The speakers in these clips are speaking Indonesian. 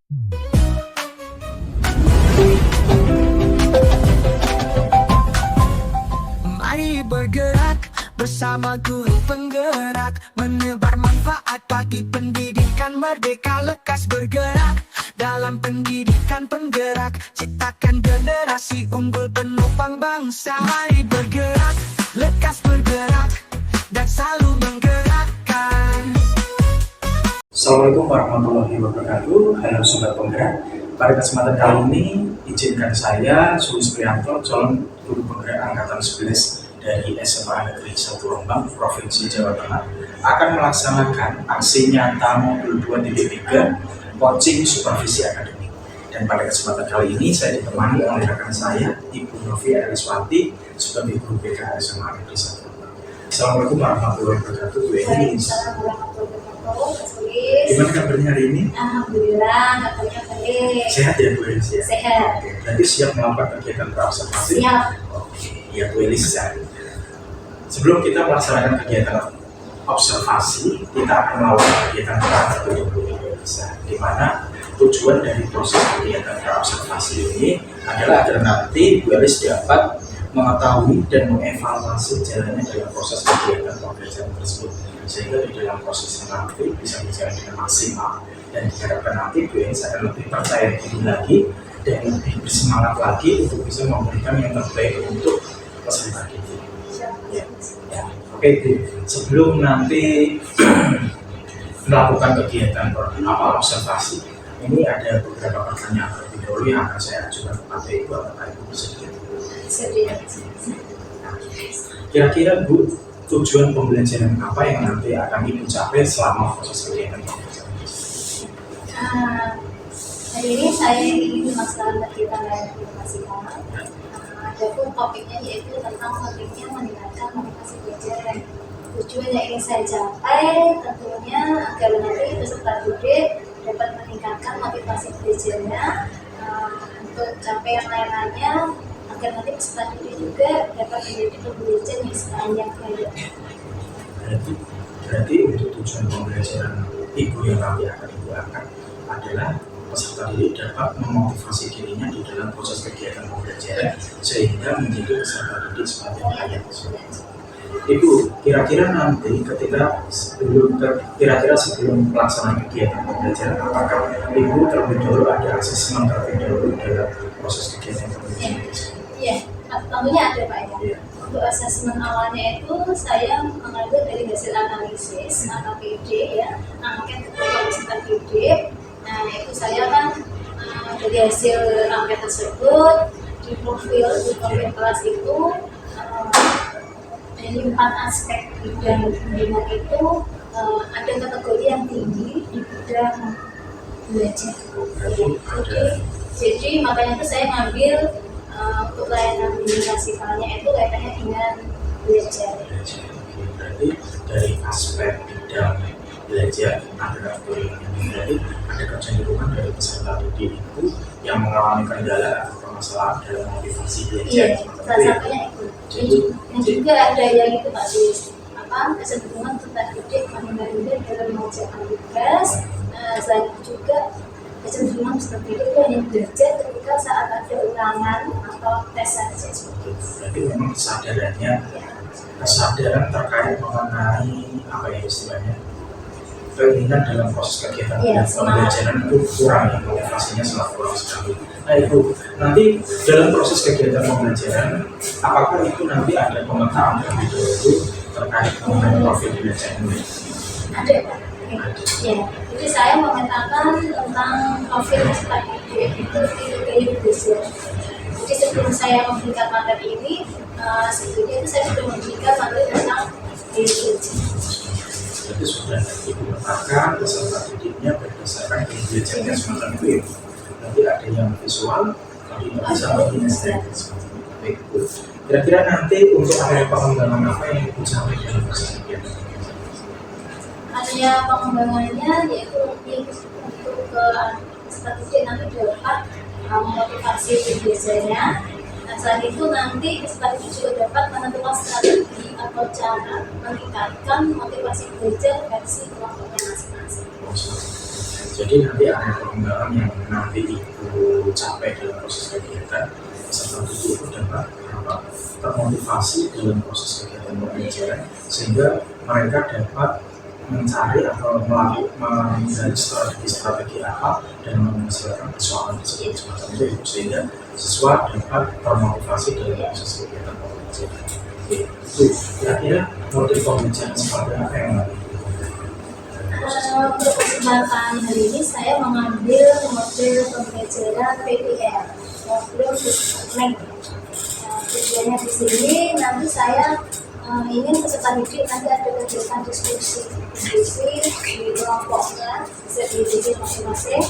Mari bergerak bersama guru penggerak, menebar manfaat bagi pendidikan merdeka. Lekas bergerak dalam pendidikan penggerak, ciptakan generasi unggul penopang bangsa. Mari bergerak, lekas bergerak, dan selalu menggerakkan. Assalamualaikum warahmatullahi wabarakatuh. Halo Sobat Penggerak. Pada kesempatan kali ini, izinkan saya, Sulis Prianto, calon guru penggerak Angkatan 11 dari SMA Negeri 1 Rembang, Provinsi Jawa Tengah, akan melaksanakan aksi nyata modul 2.3 coaching supervisi akademik. Dan pada kesempatan kali ini, saya ditemani oleh rekan saya, Ibu Novi Ariswati, sebagai guru BK SMA Negeri 1 Rembang. Assalamualaikum warahmatullahi wabarakatuh, Bu Elis. Gimana kabarnya hari ini? Alhamdulillah, kabarnya baik. Sehat ya Bu Elis ya? Sehat. Oke, berarti siap melakukan kegiatan praobservasi? Siap. Oke, ya Bu Elis. Sebelum kita melaksanakan kegiatan observasi, kita akan melakukan kegiatan praktik untuk Bu Elis, di mana tujuan dari proses kegiatan praobservasi ini adalah agar nanti Bu Elis dapat mengetahui dan mengevaluasi jalannya dalam proses kegiatan pembelajaran tersebut, sehingga di dalam prosesnya nanti bisa berjalan dengan maksimal, dan diharapkan nanti Bu Elis akan lebih percaya diri lagi dan lebih bersemangat lagi untuk bisa memberikan yang terbaik untuk peserta didik. Ya. Oke Bu, sebelum nanti melakukan kegiatan observasi, ini ada beberapa pertanyaan terlebih dahulu yang akan saya ajukan kepada Ibu. Apakah Ibu bersedia? Kira-kira Bu, tujuan pembelajaran apa yang nanti akan Ibu capai selama proses kegiatan pembelajaran? Hari ini saya ingin melaksanakan kegiatan edukasi anak. Adapun topiknya yaitu tentang pentingnya meningkatkan motivasi belajar. Tujuan yang ingin saya capai tentunya agar nanti peserta didik dapat meningkatkan motivasi belajarnya. Untuk capaian lain-lainnya, agar nanti peserta didik juga dapat menjadi pembelajar yang sepanjang hayat. Berarti untuk tujuan pembelajaran Ibu yang nanti akan Ibu angkat adalah peserta didik dapat memotivasi dirinya di dalam proses kegiatan pembelajaran sehingga menjadi peserta didik sepanjang hayat. Ibu, kira-kira nanti sebelum pelaksanaan kegiatan pembelajaran, apakah Ibu terlebih dahulu ada asesmen terlebih dahulu dalam proses kegiatan pembelajaran? Iya, tentunya ada Pak ya. Untuk asesmen awalnya itu saya mengambil dari hasil analisis AKPD ya, angket ketua peserta didik. Nah itu saya kan dari hasil angket tersebut di profil kelas itu dari 4 aspek bidang pembinaan itu ada kategori yang tinggi di bidang belajar. Jadi makanya itu saya ngambil untuk layanan bimbingan sifatnya itu kaitannya dengan belajar. Berarti dari aspek bidang belajar ada kategori yang berarti ada kecenderungan dari peserta didik itu yang mengalami kendala atau permasalahan dalam motivasi belajar. Iya, salah satunya itu. Dan juga ada yang itu Pak Sis, kecenderungan peserta didik menghindar dalam mengerjakan tugas. Selain itu juga kecenderungan seperti itu hanya belajar ketika saat ada ulangan atau tes saja seperti itu. Berarti memang kesadaran terkait mengenai apa ya istilahnya keinginan dalam proses kegiatan pembelajaran itu kurang ya, motivasinya sangat kurang sekali. Nah Ibu, nanti dalam proses kegiatan pembelajaran, apakah itu nanti ada pemetaan terlebih dahulu terkait mengenai profil belajar ini? Ada Pak. Ya, jadi saya memetakan tentang profil peserta didik itu gaya belajar. Jadi sebelum saya memberikan materi ini, sebelumnya itu saya sudah memberikan materi tentang gaya belajar. Jadi sudah Ibu mengatakan peserta didiknya berdasarkan gaya belajarnya semacam itu ya. Nanti ada yang visual, tapi nggak bisa mengingat baik Bu. Kira-kira nanti untuk area pengembangan apa yang Ibu capai dalam proses kegiatan? Area pengembangannya yaitu lebih untuk ke peserta didik nanti dapat motivasi belajarnya. Nah, selain itu nanti peserta didik juga dapat menentukan strategi atau cara meningkatkan motivasi belajar versi kelompoknya masing-masing. Jadi nanti ada perkembangan yang nanti Ibu capai dalam proses kegiatan, peserta didik itu dapat termotivasi dalam proses kegiatan pembelajaran, sehingga mereka dapat mencari atau melakukan strategi apa dan menyelesaikan persoalan tersebut semacam itu, sehingga siswa dapat termotivasi dalam proses kegiatan pembelajaran. Itu kira-kira motif pembelajaran seperti apa yang Untuk kesempatan hari ini saya mengambil model pembelajaran PPL, modul physical learning. Tujuannya di sini nanti saya ingin peserta didik nanti ada kegiatan diskusi di kelompoknya, bisa dididik masing-masing.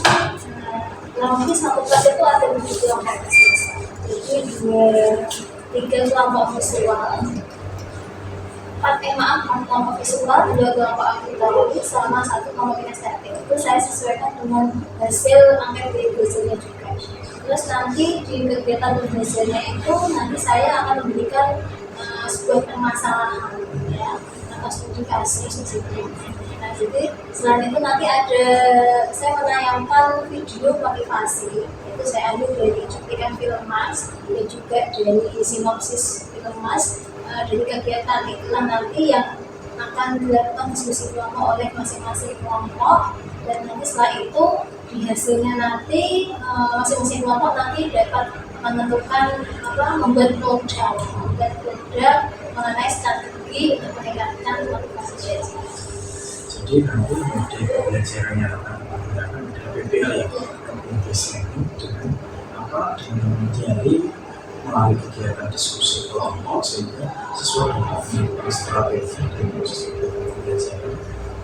Kurang lebih satu kelas itu ada 7 kelompok masing-masing. Jadi 3 kelompok visual, 4 kelompok visual, 2 kelompok auditory, sama 1 kelompok kinestetik. Itu saya sesuaikan dengan hasil angket belajarnya juga. Terus nanti di kegiatan belajarnya itu nanti saya akan memberikan sebuah permasalahan ya, atau studi kasus di situ. Nah, jadi selain itu nanti ada saya menayangkan video motivasi, itu saya ambil dari cuplikan film Mas dan juga dari sinopsis film Mas. Dari kegiatan itulah nanti yang akan dilakukan diskusi kelompok oleh masing-masing kelompok, dan nanti setelah itu di hasilnya nanti masing-masing kelompok nanti dapat menentukan membuat produk mengenai strategi untuk meningkatkan motivasi belajar. Jadi nanti model pembelajarannya akan menggunakan PPL yang komunikasi dengan mencari melalui kegiatan diskusi kelompok, sehingga siswa dapat melakukan strategi dan proses pembelajaran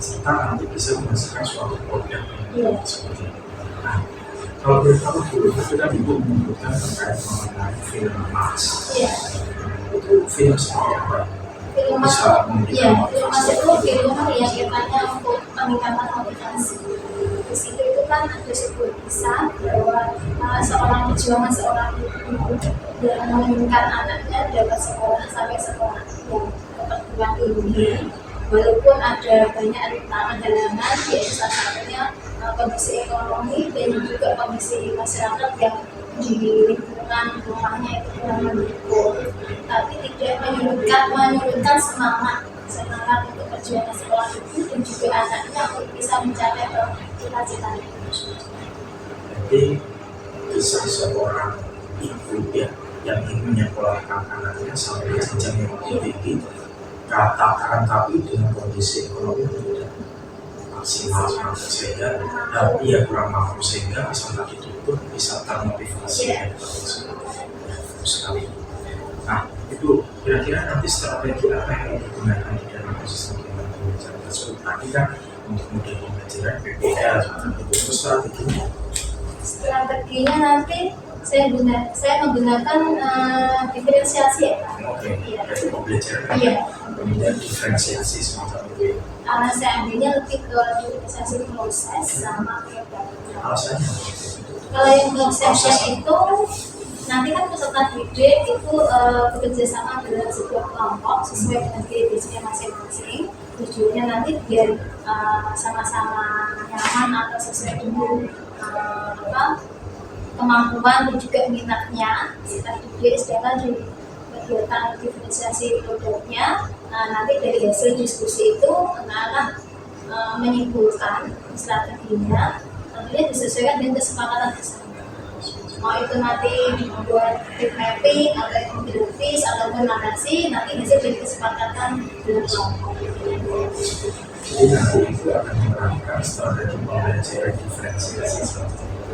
serta nanti bisa menghasilkan suatu produk yang seperti itu. Nah, kalau boleh tahu dulu, kita Ibu menyebutkan terkait mengenai film Mas. Itu film seperti apa? Film Mas itu film yang katanya untuk meningkatkan motivasi. Di situ itu kan ada sebuah kisah bahwa seorang perjuangan seorang ibu yang menginginkan anaknya dapat sekolah sampai sekolah yang perguruan tinggi, walaupun ada banyak rintangan halangan, yaitu salah satunya kondisi ekonomi dan juga kondisi masyarakat yang di lingkungan rumahnya itu kurang mendukung, tapi tidak menyurutkan semangat untuk perjuangan sekolah itu dan juga anaknya untuk bisa mencapai cita-cita itu. Jadi kisah seorang ibu yang ingin menyekolahkan anaknya sampai jenjang yang lebih tinggi, katakan tapi dengan kondisi ekonomi tidak maksimal, sehingga ia kurang mampu, sehingga peserta didik itu bisa termotivasi sekali. Nah, itu kira-kira nanti strategi apa yang digunakan di dalam proses kegiatan pembelajaran tersebut? Tadi kan untuk model pembelajaran PPL, itu strateginya. Strateginya nanti saya menggunakan diferensiasi ya. Oke, jadi pembelajaran kemudian diferensiasi semacam itu. Karena saya ambilnya lebih ke diferensiasi proses sama produk. Alasannya? Kalau yang prosesnya itu nanti kan peserta didik itu bekerja sama dengan sebuah kelompok sesuai dengan definisinya masing-masing. Tujuannya nanti biar sama-sama nyaman atau sesuai dengan kemampuan dan juga minatnya peserta didik, sedangkan di kegiatan diferensiasi produknya nanti dari hasil diskusi itu anak-anak menyimpulkan strateginya, tentunya disesuaikan dengan kesepakatan bersama. Mau itu nanti dibuat fit mapping atau grafis ataupun narasi, nanti hasil dari kesepakatan dengan kelompok. Jadi nanti itu akan menerapkan strategi pembelajaran diferensiasi seperti itu.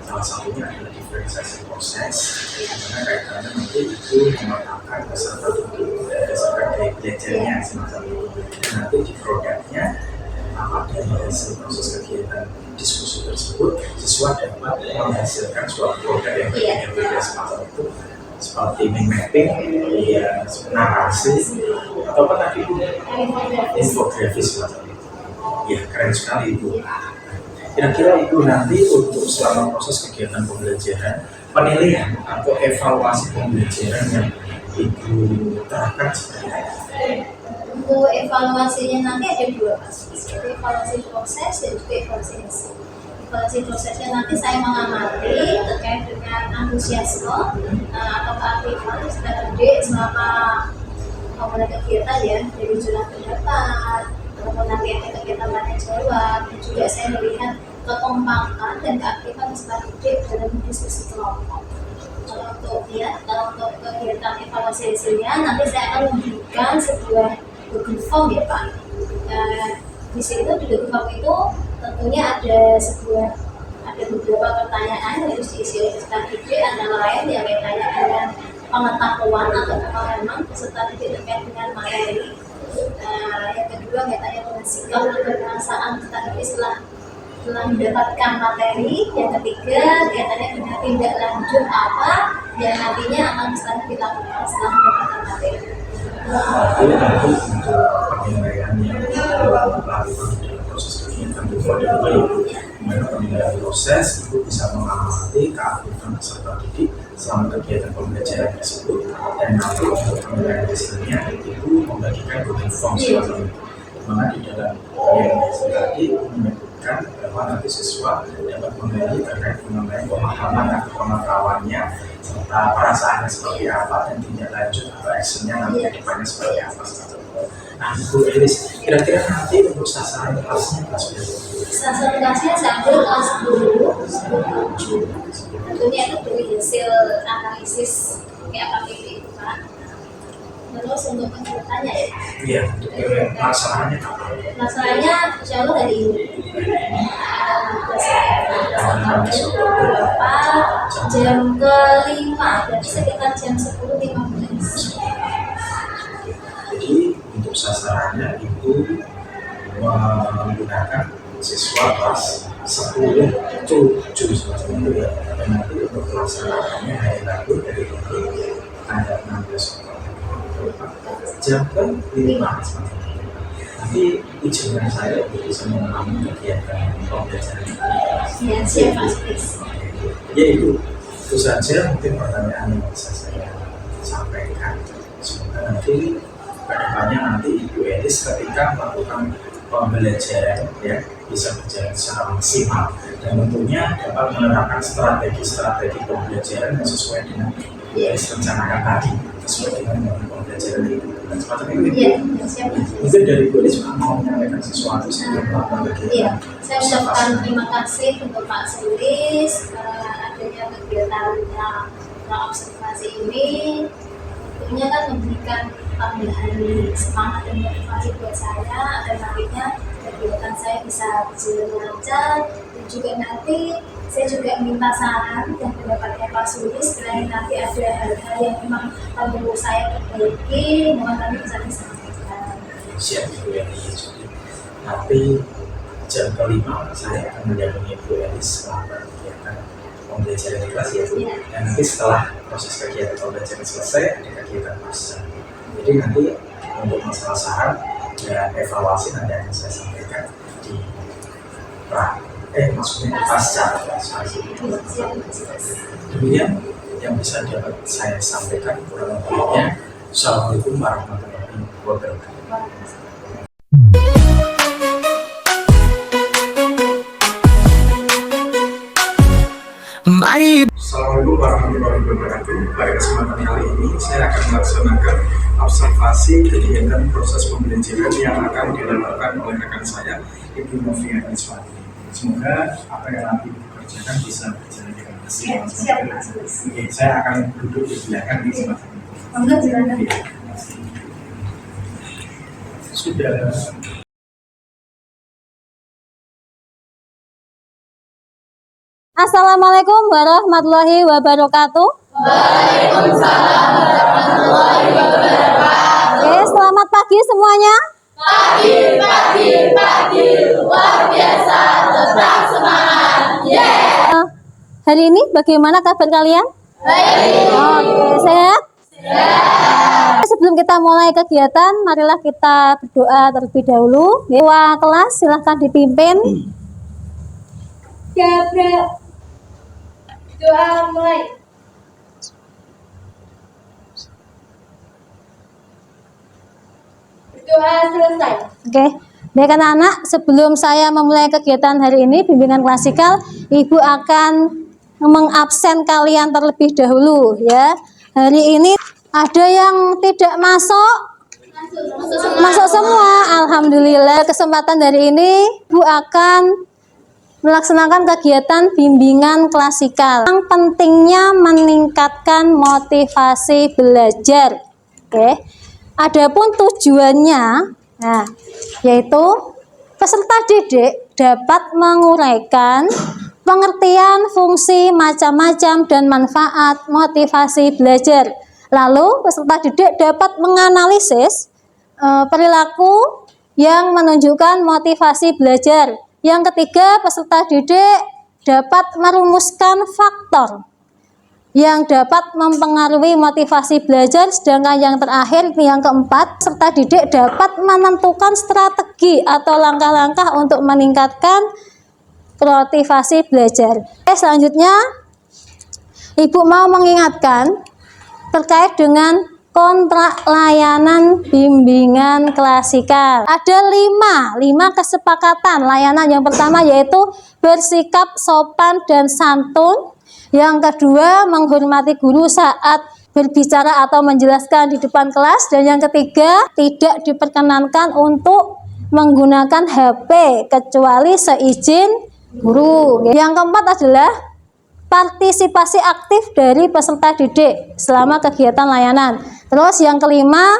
Salah satunya adalah diferensiasi proses, karena kaitannya nanti itu memetakan peserta didik berdasarkan dari belajarnya semacam itu. Dan nanti di produknya dari hasil proses kegiatan diskusi tersebut, siswa dapat menghasilkan suatu produk yang berbeda semacam itu, seperti mind mapping, narasi, atau apa tadi infografis semacam itu. Ya, keren sekali itu. Kira-kira itu nanti untuk selama proses kegiatan pembelajaran, penilaian atau evaluasi pembelajaran yang Ibu terapkan seperti apa? Untuk evaluasinya nanti ada 2 aspek, evaluasi proses dan juga evaluasi hasil. evaluasi prosesnya nanti saya mengamati terkait dengan antusiasme atau keaktifan peserta didik selama mulai kegiatan ya, dari jurnal pendapat ataupun nanti ada kegiatan tanya jawab, dan juga saya melihat kekompakan dan keaktifan peserta didik dalam diskusi kelompok. Kalau untuk kegiatan evaluasi hasilnya nanti saya akan memberikan sebuah Google Form ya Pak. Di situ di Google Form itu tentunya ada beberapa pertanyaan yang harus diisi oleh peserta didik, antara lain yang kaitannya dengan pengetahuan atau pemahaman peserta didik terkait dengan materi. Yang kedua kaitannya dengan sikap atau perasaan peserta didik setelah mendapatkan materi. Yang ketiga kaitannya dengan tindak lanjut apa yang nantinya akan dilakukan setelah mendapatkan materi. Jadi nanti untuk penilaian yang dilakukan dalam proses kegiatan itu ada dua ya. Dimana penilaian proses itu bisa mengamati keaktifan peserta didik selama kegiatan pembelajaran tersebut, dan nanti untuk penilaian hasilnya itu membagikan Google Form seperti itu. Dimana di dalam penilaian hasil tadi menyebutkan bahwa nanti siswa dapat menggali terkait mengenai pemahaman atau pengetahuannya serta perasaannya seperti apa, dan tindak lanjut atau actionnya nanti ke depannya seperti apa. Nah, Bu Elis, kira-kira nanti untuk sasaran kelasnya kelas berapa? Sasaran kelasnya saya ambil kelas 10, 7. Tentunya itu dari hasil analisis KPPD itu Pak. Terus untuk kegiatannya ya? Iya, untuk pelaksanaannya kapan? Pelaksanaannya insya Allah hari ini. Jam ke-5, berarti sekitar jam 10.15. Jadi untuk sasarannya itu menggunakan siswa kelas 10 7 semacam itu ya. Dan nanti untuk pelaksanaannya hari Rabu dari tanggal 16 Oktober jam ke-5 semacam itu. Nanti izinkan saya untuk bisa mengalami kegiatan pembelajaran. Ya, siap Pak. Ya itu saja mungkin pertanyaan yang bisa saya sampaikan. Semoga nanti kedepannya nanti Ibu Elis ketika melakukan pembelajaran ya bisa berjalan secara maksimal, dan tentunya dapat menerapkan strategi pembelajaran yang sesuai dengan Ibu Elis rencanakan tadi, sesuai dengan pembelajaran itu dan semacam itu. Iya, siap. Mungkin dari Ibu Elis mau menyampaikan sesuatu sebelum melakukan Iya, kegiatan. saya ucapkan terima kasih untuk Pak Sulis adanya kegiatan observasi ini. Tentunya kan memberikan tambahan semangat dan motivasi buat saya agar nantinya kegiatan saya bisa berjalan lancar, dan juga nanti saya juga minta saran dan pendapatnya Pak Sulis sekiranya nanti ada hal-hal yang memang perlu saya perbaiki, mohon kami bisa disampaikan. Siap Ibu Elis. Nanti jam ke-5 saya akan mendampingi Ibu Elis selama kegiatan pembelajaran di kelas ya Bu. Iya. Dan nanti setelah proses kegiatan pembelajaran selesai ada kegiatan pasca. Jadi nanti untuk masalah saran dan evaluasi nanti akan saya sampaikan di maksudnya di pasca evaluasi. Demikian yang bisa dapat saya sampaikan kurang lebihnya. Assalamualaikum warahmatullahi wabarakatuh. Assalamualaikum warahmatullahi wabarakatuh. Pada kesempatan kali ini saya akan melaksanakan observasi kegiatan proses pembelajaran yang akan dilakukan oleh rekan saya, Ibu Novia Iswati. Semoga apa yang nanti dikerjakan bisa berjalan dengan maksimal. Siap, Pak. Oke, saya akan duduk di belakang di semacam ini. Monggo silakan. Sudah. Assalamualaikum warahmatullahi wabarakatuh. Waalaikumsalam warahmatullahi wabarakatuh. Oke, selamat pagi semuanya. Pagi, luar biasa, tetap semangat, Hari ini bagaimana kabar kalian? baik. Oke, sehat? Sebelum kita mulai kegiatan, marilah kita berdoa terlebih dahulu. Ketua kelas silahkan dipimpin. Doa mulai. Doa selesai. Oke, Baik anak-anak, sebelum saya memulai kegiatan hari ini, bimbingan klasikal, Ibu akan mengabsen kalian terlebih dahulu ya. Hari ini ada yang tidak masuk? Masuk semua, alhamdulillah. Kesempatan hari ini Ibu akan melaksanakan kegiatan bimbingan klasikal. Yang pentingnya meningkatkan motivasi belajar. Oke. Adapun tujuannya, nah, yaitu peserta didik dapat menguraikan pengertian fungsi macam-macam dan manfaat motivasi belajar. Lalu peserta didik dapat menganalisis perilaku yang menunjukkan motivasi belajar. Yang ketiga, peserta didik dapat merumuskan faktor yang dapat mempengaruhi motivasi belajar. Sedangkan yang terakhir, yang keempat, peserta didik dapat menentukan strategi atau langkah-langkah untuk meningkatkan motivasi belajar. Selanjutnya, Ibu mau mengingatkan terkait dengan kontrak layanan bimbingan klasikal. Ada lima kesepakatan layanan. Yang pertama yaitu bersikap sopan dan santun. Yang kedua, menghormati guru saat berbicara atau menjelaskan di depan kelas. Dan yang ketiga, tidak diperkenankan untuk menggunakan HP kecuali seizin guru. Yang keempat adalah partisipasi aktif dari peserta didik selama kegiatan layanan. Terus yang kelima,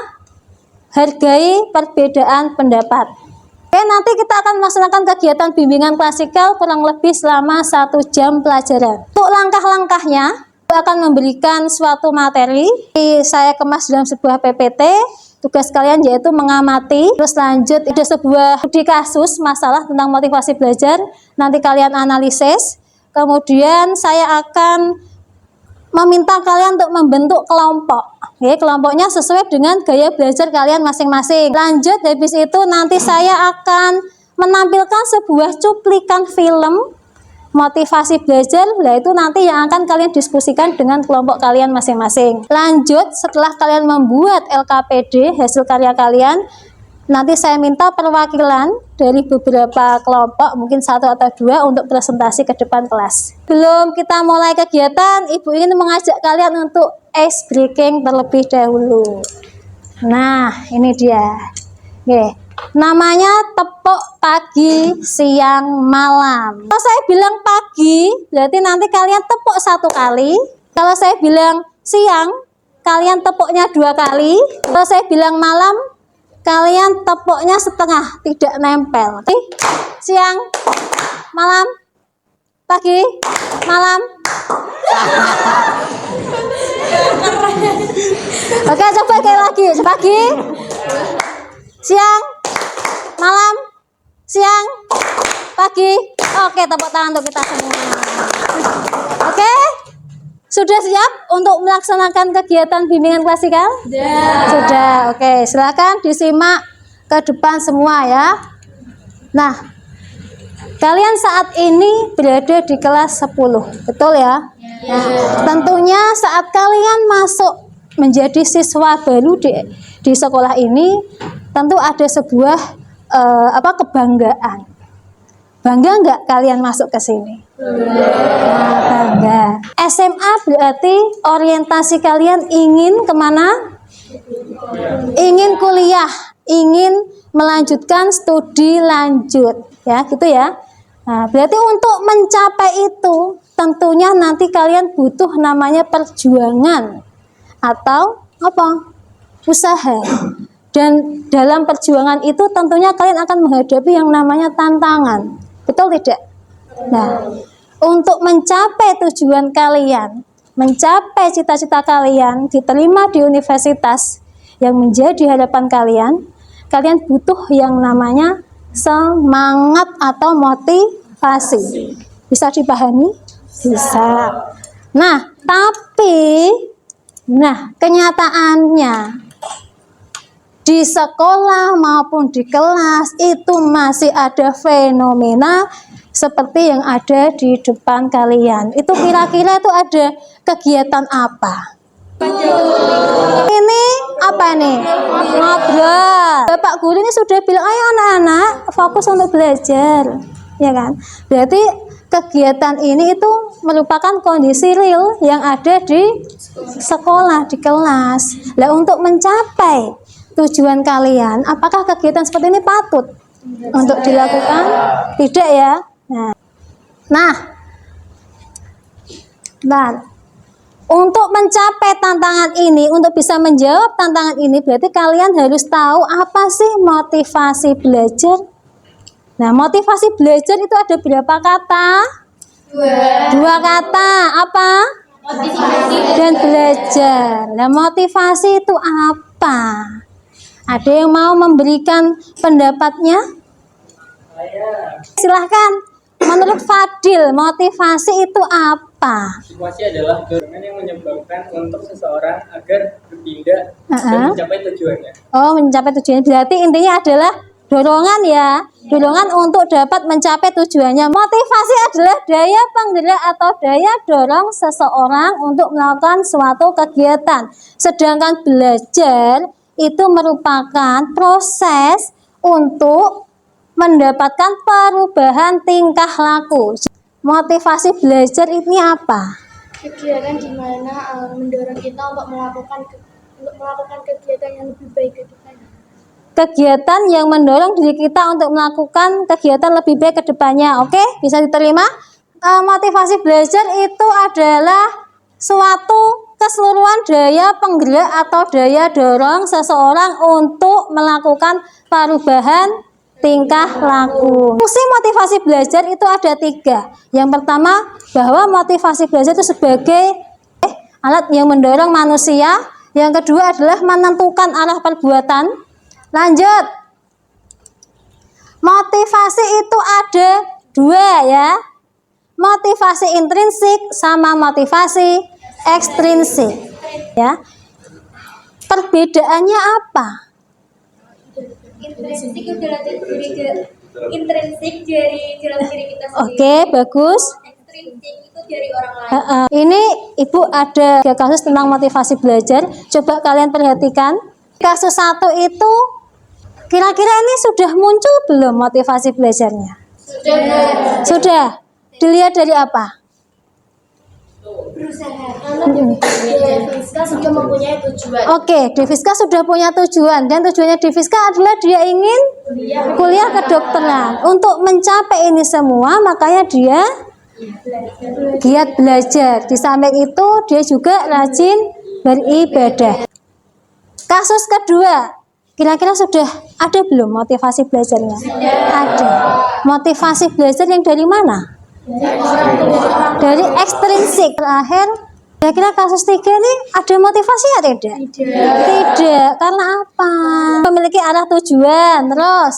hargai perbedaan pendapat. Oke, nanti kita akan melaksanakan kegiatan bimbingan klasikal kurang lebih selama 1 jam pelajaran. Untuk langkah-langkahnya, saya akan memberikan suatu materi. Saya kemas dalam sebuah PPT. Tugas kalian yaitu mengamati. Terus lanjut, ada sebuah studi kasus masalah tentang motivasi belajar. Nanti kalian analisis. Kemudian saya akan meminta kalian untuk membentuk kelompok. Oke, kelompoknya sesuai dengan gaya belajar kalian masing-masing. Lanjut, habis itu nanti saya akan menampilkan sebuah cuplikan film motivasi belajar. Nah, itu nanti yang akan kalian diskusikan dengan kelompok kalian masing-masing. Lanjut, setelah kalian membuat LKPD, hasil karya kalian, nanti saya minta perwakilan dari beberapa kelompok, mungkin 1 atau 2 untuk presentasi ke depan kelas. Belum kita mulai kegiatan, Ibu ingin mengajak kalian untuk ice breaking terlebih dahulu. Nah, ini dia. Oke. Namanya tepuk pagi, siang, malam. Kalau saya bilang pagi, berarti nanti kalian tepuk 1 kali. Kalau saya bilang siang, kalian tepuknya 2 kali. Kalau saya bilang malam, kalian tepuknya setengah, tidak nempel. Oke? Siang, malam, pagi, malam. Oke, coba sekali lagi. Pagi, siang, malam, siang, pagi. Oke, tepuk tangan untuk kita semua. Oke? Sudah siap untuk melaksanakan kegiatan bimbingan klasikal? Sudah. Oke, silakan disimak ke depan semua ya. Nah, kalian saat ini berada di kelas 10, betul ya? Nah, tentunya saat kalian masuk menjadi siswa baru di sekolah ini, tentu ada sebuah kebanggaan. Bangga nggak kalian masuk ke sini? Nah, bangga. SMA berarti orientasi kalian ingin kemana? Ingin kuliah, ingin melanjutkan studi lanjut, ya gitu ya. Nah, berarti untuk mencapai itu tentunya nanti kalian butuh namanya perjuangan atau apa? Usaha. Dan dalam perjuangan itu tentunya kalian akan menghadapi yang namanya tantangan. Betul tidak? Nah, untuk mencapai tujuan kalian, mencapai cita-cita kalian, diterima di universitas yang menjadi harapan kalian, kalian butuh yang namanya semangat atau motivasi. Bisa dipahami? Bisa. Nah, tapi kenyataannya di sekolah maupun di kelas itu masih ada fenomena seperti yang ada di depan kalian. Itu kira-kira itu ada kegiatan apa? Ini apa nih? Ngobrol. Bapak guru ini sudah bilang, ayo anak-anak fokus untuk belajar, ya kan? Berarti kegiatan ini itu merupakan kondisi real yang ada di sekolah, di kelas. Nah, untuk mencapai tujuan kalian, apakah kegiatan seperti ini patut untuk dilakukan? Tidak ya. Nah, untuk mencapai tantangan ini, untuk bisa menjawab tantangan ini, berarti kalian harus tahu apa sih motivasi belajar. Nah, motivasi belajar itu ada berapa kata? Dua kata. Apa? Motivasi Dan belajar. Nah, motivasi itu apa? Ada yang mau memberikan pendapatnya? Silahkan. Menurut Fadil, motivasi itu apa? Motivasi adalah dorongan yang menyebabkan untuk seseorang agar berpindah dan mencapai tujuannya. Oh, mencapai tujuannya. Berarti intinya adalah dorongan ya. Dorongan untuk dapat mencapai tujuannya. Motivasi adalah daya penggerak atau daya dorong seseorang untuk melakukan suatu kegiatan. Sedangkan belajar itu merupakan proses untuk mendapatkan perubahan tingkah laku. Motivasi belajar ini apa? Kegiatan di mana mendorong kita untuk melakukan kegiatan yang lebih baik ke depannya. Kegiatan yang mendorong diri kita untuk melakukan kegiatan lebih baik ke depannya. Oke, bisa diterima? Motivasi belajar itu adalah suatu keseluruhan daya penggerak atau daya dorong seseorang untuk melakukan perubahan tingkah laku. Fungsi motivasi belajar itu ada 3. Yang pertama, bahwa motivasi belajar itu sebagai alat yang mendorong manusia. Yang kedua adalah menentukan arah perbuatan. Lanjut. Motivasi itu ada 2 ya. Motivasi intrinsik sama motivasi ekstrinsik. Ya. Perbedaannya apa? Intrinsik adalah intrinsik dari dalam diri kita sendiri. Oke, bagus. Ekstrinsik itu dari orang lain. Ini Ibu ada 3 kasus tentang motivasi belajar. Coba kalian perhatikan. Kasus 1 itu kira-kira ini sudah muncul belum motivasi belajarnya? Sudah. Dilihat dari apa? Berusaha. Karena Deviska sudah mempunyai tujuan. Oke, Deviska sudah punya tujuan. Dan tujuannya Deviska adalah dia ingin kuliah kedokteran. Untuk mencapai ini semua, makanya dia giat belajar. Di samping itu, dia juga rajin beribadah. Kasus kedua, kira-kira sudah ada belum motivasi belajarnya? Ada. Motivasi belajar yang dari mana? Dari ekstrinsik. Terakhir, kira-kira kasus 3 ini ada motivasi ya tidak? Tidak. Karena apa? Memiliki arah tujuan. Terus?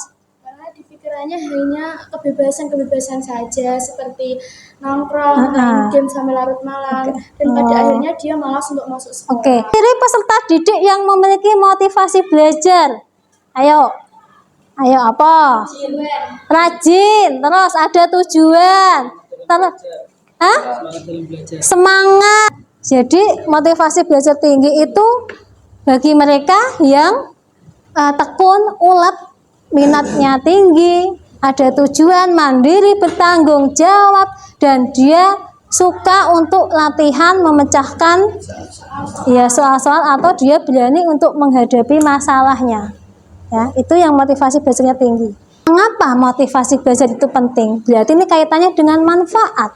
Karena di pikirannya hanya kebebasan saja, seperti nongkrong, main game sampai larut malam, dan pada akhirnya dia malas untuk masuk sekolah. Oke. Ciri peserta didik yang memiliki motivasi belajar. Ayo apa? Rajin. Terus ada tujuan. Terus, semangat. Jadi motivasi belajar tinggi itu bagi mereka yang tekun, ulet, minatnya tinggi, ada tujuan, mandiri, bertanggung jawab, dan dia suka untuk latihan memecahkan ya soal-soal, atau dia berani untuk menghadapi masalahnya. Ya, itu yang motivasi belajarnya tinggi. Mengapa motivasi belajar itu penting? Berarti ini kaitannya dengan manfaat.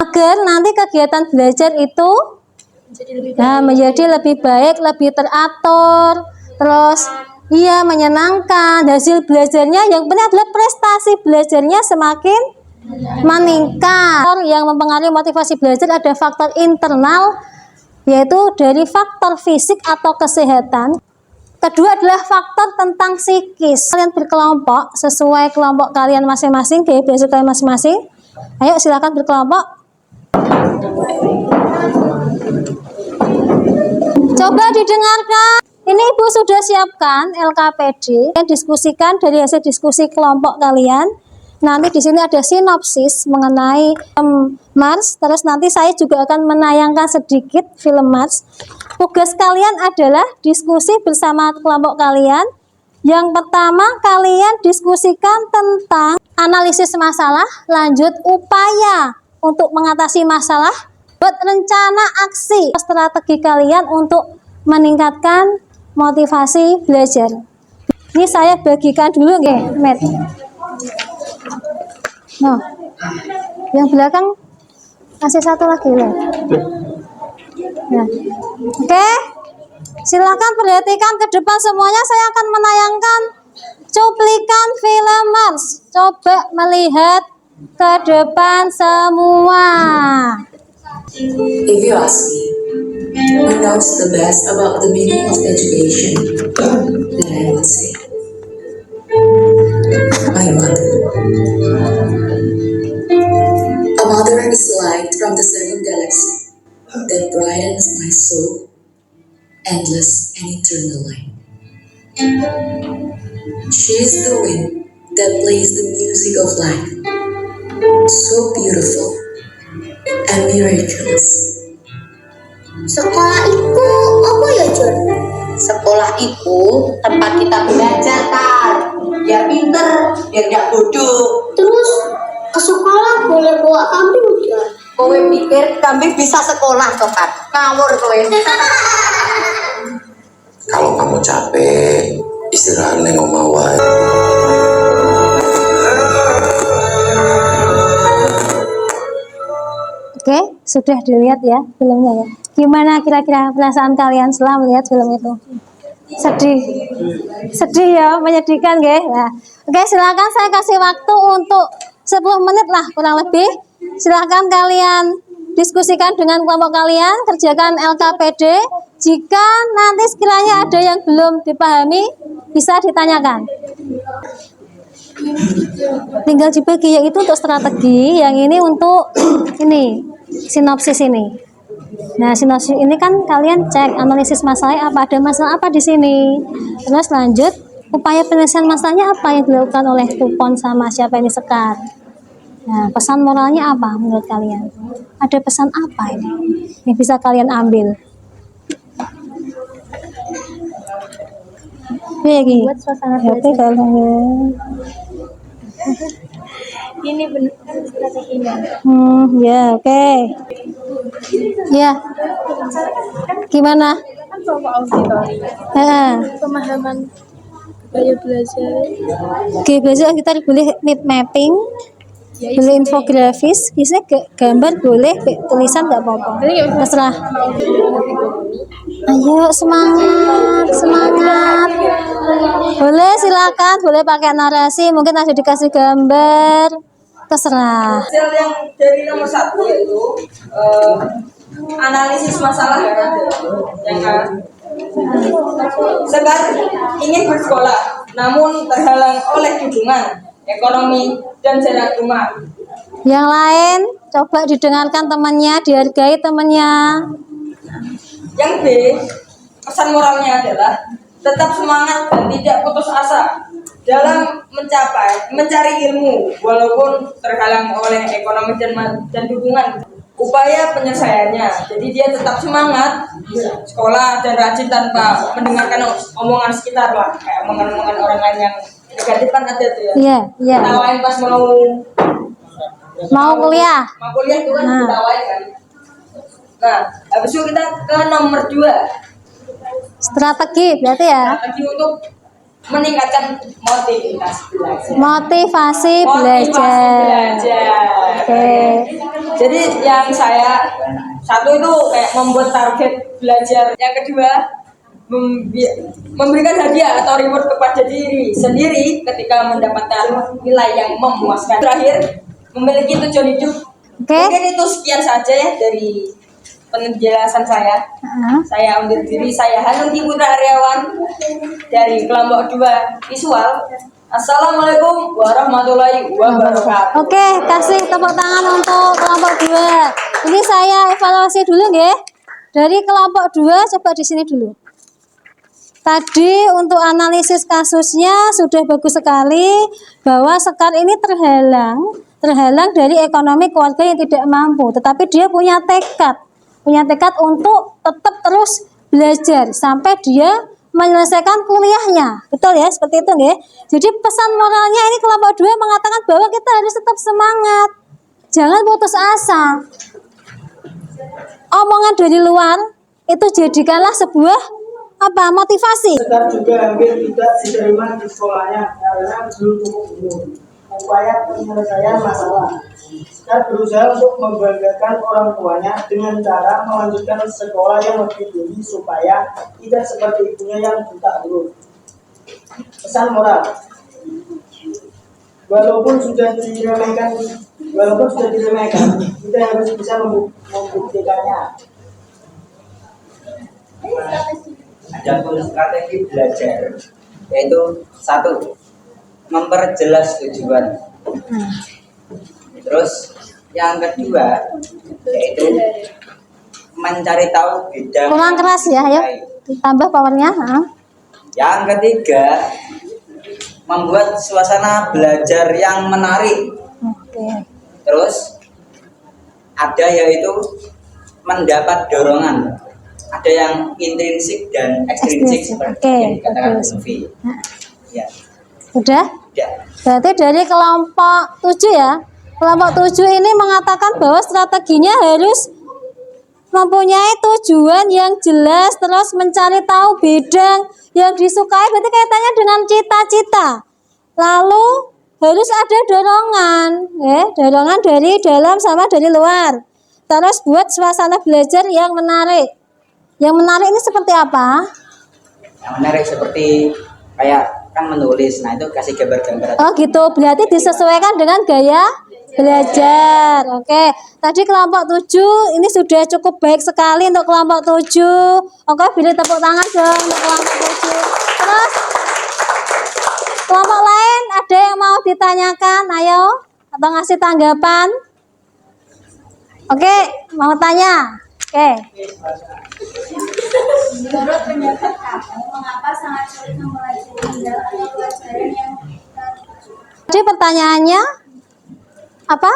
Agar nanti kegiatan belajar itu menjadi lebih baik, lebih teratur, terus menyenangkan. Hasil belajarnya yang penting adalah prestasi belajarnya semakin meningkat. Yang mempengaruhi motivasi belajar ada faktor internal, yaitu dari faktor fisik atau kesehatan. Kedua adalah faktor tentang psikis. Kalian berkelompok sesuai kelompok kalian masing-masing, gaya belajar kalian masing-masing. Ayo silakan berkelompok. Coba didengarkan. Ini Ibu sudah siapkan LKPD yang diskusikan dari hasil diskusi kelompok kalian. nanti di sini ada sinopsis mengenai Mars. Terus nanti saya juga akan menayangkan sedikit film Mars. Tugas kalian adalah diskusi bersama kelompok kalian. Yang pertama, kalian diskusikan tentang analisis masalah, lanjut upaya untuk mengatasi masalah, buat rencana aksi, strategi kalian untuk meningkatkan motivasi belajar. Ini saya bagikan dulu nggih, Met. Nah, yang belakang kasih satu lagi loh. Nah, oke. Silakan perhatikan ke depan semuanya. Saya akan menayangkan cuplikan film Mars. Coba melihat ke depan semua. If you ask me, who knows the best about the meaning of education, then I would say, my mother. A mother is light from the seventh galaxy that brightens my soul, endless and eternal light. She is the wind that plays the music of life, so beautiful and miraculous. Sekolah itu apa ya, Jun? Sekolah itu tempat kita belajar, Kar. Biar pinter, biar gak bodoh. Terus ke sekolah boleh bawa kambing, Jun? Kowe pikir kambing bisa sekolah, Kar? Ngawur kowe. Kalau kamu capek, istirahat neng omah wae. Oke, sudah dilihat ya filmnya ya. Gimana kira-kira perasaan kalian setelah melihat film itu? Sedih ya, menyedihkan nggih. Nah, oke, silakan saya kasih waktu untuk 10 menit lah kurang lebih. Silakan kalian diskusikan dengan kelompok kalian, kerjakan LKPD. Jika nanti sekiranya ada yang belum dipahami, bisa ditanyakan. Tinggal dibagi, yaitu untuk strategi, yang ini untuk ini sinopsis ini. Nah, sinopsis ini kan kalian cek analisis masalah, apa ada masalah apa di sini. Terus lanjut upaya penyelesaian masalahnya apa yang dilakukan oleh Tupon sama siapa ini Sekar. Nah, pesan moralnya apa menurut kalian? Ada pesan apa ini yang bisa kalian ambil? Buat suasana belajar. Ini benar kan strateginya. Ya, oke. Ya. Gimana? Kan kelompok auditori. Pemahaman gaya belajar. Gaya belajar kita boleh need mapping, boleh infografis, bisa gambar boleh, tulisan nggak apa-apa. Terserah. Ayo semangat. Boleh silakan, boleh pakai narasi, mungkin ada dikasih gambar. Terserah. Hasil yang dari nomor 1 yaitu analisis masalah yang Sekar ingin bersekolah namun terhalang oleh dukungan ekonomi dan jarak rumah. Yang lain coba didengarkan temannya, dihargai temannya. Yang B, pesan moralnya adalah tetap semangat dan tidak putus asa dalam mencari ilmu walaupun terhalang oleh ekonomi dan dukungan. Upaya penyelesaiannya, jadi dia tetap semangat sekolah dan rajin tanpa mendengarkan omongan sekitar lah, kayak omongan orang lain yang negatif kan ada tuh ya. Iya. Ketawain pas mau kuliah. Mau kuliah itu kan ketawain kan. Nah, habis itu kita ke nomor 2. Strategi berarti ya. Strategi untuk meningkatkan motivasi Motivasi belajar. Oke. Jadi yang saya satu itu kayak membuat target belajar. Yang kedua memberikan hadiah atau reward kepada diri sendiri ketika mendapatkan nilai yang memuaskan. Terakhir, memiliki tujuan hidup. Mungkin itu sekian saja ya dari penjelasan saya. Saya undur diri, saya Hanuti Putra Aryawan dari kelompok 2 visual. Assalamualaikum warahmatullahi wabarakatuh. Oke, kasih tepuk tangan untuk kelompok 2. Ini saya evaluasi dulu nggih. Dari kelompok 2 coba di sini dulu. Tadi untuk analisis kasusnya sudah bagus sekali bahwa Sekar ini terhalang dari ekonomi keluarga yang tidak mampu, tetapi dia punya tekad untuk tetap terus belajar sampai dia menyelesaikan kuliahnya. Betul ya, seperti itu nggih. Jadi pesan moralnya ini kelompok 2 mengatakan bahwa kita harus tetap semangat. Jangan putus asa. Omongan dari luar itu jadikanlah sebuah motivasi. Sekar juga hampir tidak diterima di sekolahnya karena belum cukup umur. Upaya penyelesaian masalah. Sekar berusaha untuk membanggakan orang tuanya dengan cara melanjutkan sekolah yang lebih tinggi supaya tidak seperti ibunya yang buta huruf. Pesan moral. Walaupun sudah diremehkan, kita harus bisa membuktikannya. Adapun strategi belajar yaitu 1. Memperjelas tujuan. Terus yang kedua yaitu mencari tahu bidang. Kurang keras ya, ayo tambah powernya. Yang ketiga membuat suasana belajar yang menarik. Terus ada yaitu mendapat dorongan. Ada yang intrinsik dan ekstrinsik seperti yang dikatakan Sofi. Ya. Sudah? Ya. Berarti dari kelompok 7 ya. Kelompok 7 ini mengatakan bahwa strateginya harus mempunyai tujuan yang jelas, terus mencari tahu bidang yang disukai, berarti kaitannya dengan cita-cita. Lalu harus ada dorongan, ya, dorongan dari dalam sama dari luar. Terus buat suasana belajar yang menarik. Yang menarik ini seperti apa? Yang menarik seperti kayak kan menulis, nah itu kasih gambar-gambar. Oh gitu, berarti disesuaikan dengan gaya belajar. Oke, tadi kelompok 7 ini sudah cukup baik sekali untuk kelompok 7. Oke, beri tepuk tangan dong untuk kelompok 7. Terus kelompok lain ada yang mau ditanyakan? Ayo, atau ngasih tanggapan? Oke, mau tanya? Oke. Menurut pendapat kamu, mengapa sangat sulit mempelajari tinggal atau pelajaran yang Jadi pertanyaannya apa?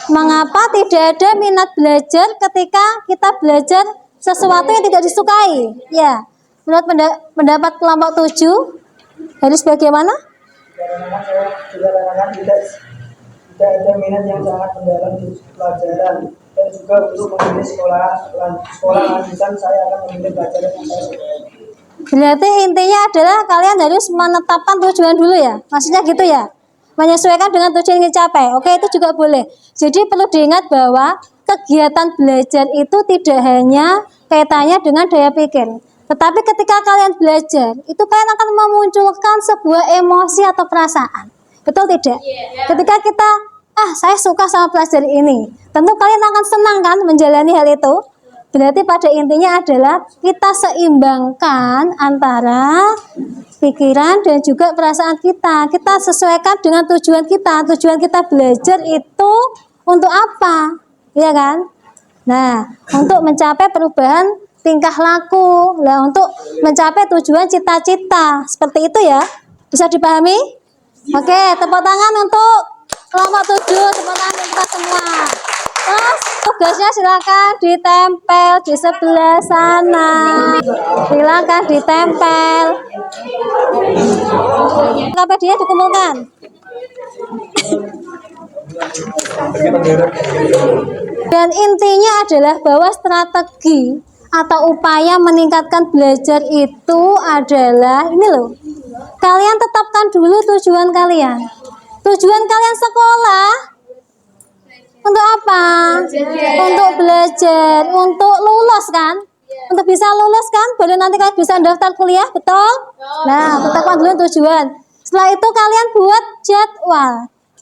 Mengapa tidak ada minat belajar ketika kita belajar sesuatu yang tidak disukai? Ya, menurut pendapat kelompok 7 harus bagaimana? Karena saya juga kadang-kadang tidak ada minat yang sangat mendalam di pelajaran. Dan juga untuk memilih sekolah lanjutan saya akan memilih pelajaran yang saya sukai. Berarti intinya adalah kalian harus menetapkan tujuan dulu ya, maksudnya gitu ya, menyesuaikan dengan tujuan yang dicapai. Oke, itu juga boleh. Jadi perlu diingat bahwa kegiatan belajar itu tidak hanya kaitannya dengan daya pikir, tetapi ketika kalian belajar itu kalian akan memunculkan sebuah emosi atau perasaan. Betul tidak? Ketika kita saya suka sama pelajaran ini, tentu kalian akan senang kan menjalani hal itu. Berarti pada intinya adalah kita seimbangkan antara pikiran dan juga perasaan kita. Kita sesuaikan dengan tujuan kita. Tujuan kita belajar itu untuk apa? Iya kan? Nah, untuk mencapai perubahan tingkah laku. Nah, untuk mencapai tujuan cita-cita. Seperti itu ya. Bisa dipahami? Oke, tepuk tangan untuk kelompok 7, tepuk tangan untuk kita semua. Terus tugasnya silakan ditempel di sebelah sana. Silakan ditempel. Sampai dia dikumpulkan. Dan intinya adalah bahwa strategi atau upaya meningkatkan belajar itu adalah ini loh. Kalian tetapkan dulu tujuan kalian. Tujuan kalian sekolah untuk apa? Untuk belajar, untuk lulus kan? Untuk bisa lulus kan? Baru nanti kalian bisa daftar kuliah, betul? Nah, tetapkan dulu tujuan. Setelah itu kalian buat jadwal.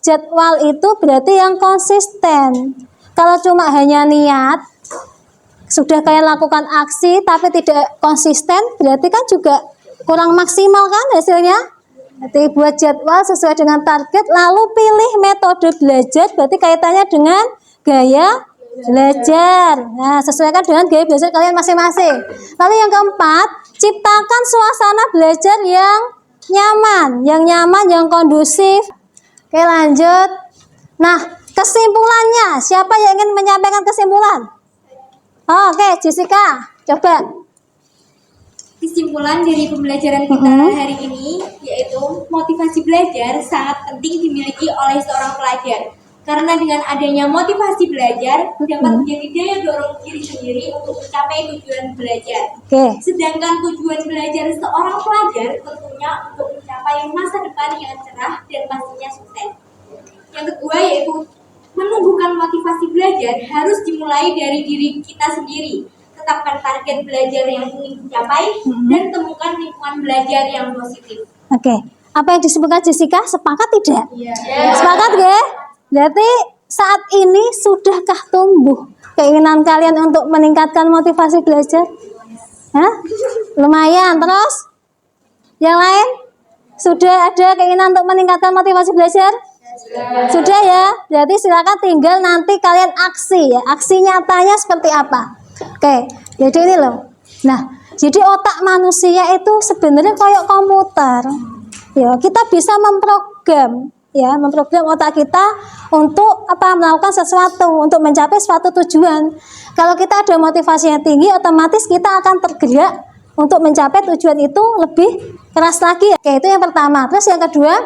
Jadwal itu berarti yang konsisten. Kalau cuma hanya niat, sudah kalian lakukan aksi tapi tidak konsisten, berarti kan juga kurang maksimal kan hasilnya? Jadi buat jadwal sesuai dengan target, lalu pilih metode belajar, berarti kaitannya dengan gaya belajar. Nah, sesuaikan dengan gaya belajar kalian masing-masing. Lalu yang keempat, ciptakan suasana belajar yang nyaman, yang kondusif. Oke, lanjut. Nah, kesimpulannya, siapa yang ingin menyampaikan kesimpulan? Oh, oke, Jessica, coba. Kesimpulan dari pembelajaran kita hari ini yaitu motivasi belajar sangat penting dimiliki oleh seorang pelajar. Karena dengan adanya motivasi belajar dapat menjadi daya dorong diri sendiri untuk mencapai tujuan belajar. Sedangkan tujuan belajar seorang pelajar tentunya untuk mencapai masa depan yang cerah dan pastinya sukses. Yang kedua yaitu menumbuhkan motivasi belajar harus dimulai dari diri kita sendiri. Tetapkan target belajar yang ingin dicapai dan temukan lingkungan belajar yang positif. Oke, apa yang disebutkan Jessica sepakat tidak? Sepakat ya? Berarti saat ini sudahkah tumbuh keinginan kalian untuk meningkatkan motivasi belajar? Hah? Lumayan. Terus yang lain sudah ada keinginan untuk meningkatkan motivasi belajar? Sudah ya? Berarti silakan tinggal nanti kalian aksi ya. Aksi nyatanya seperti apa? Oke, jadi ini loh. Nah, jadi otak manusia itu sebenarnya kayak komputer. Ya, kita bisa memprogram otak kita untuk melakukan sesuatu, untuk mencapai suatu tujuan. Kalau kita ada motivasi yang tinggi, otomatis kita akan tergerak untuk mencapai tujuan itu lebih keras lagi. Oke, itu yang pertama. Terus yang kedua,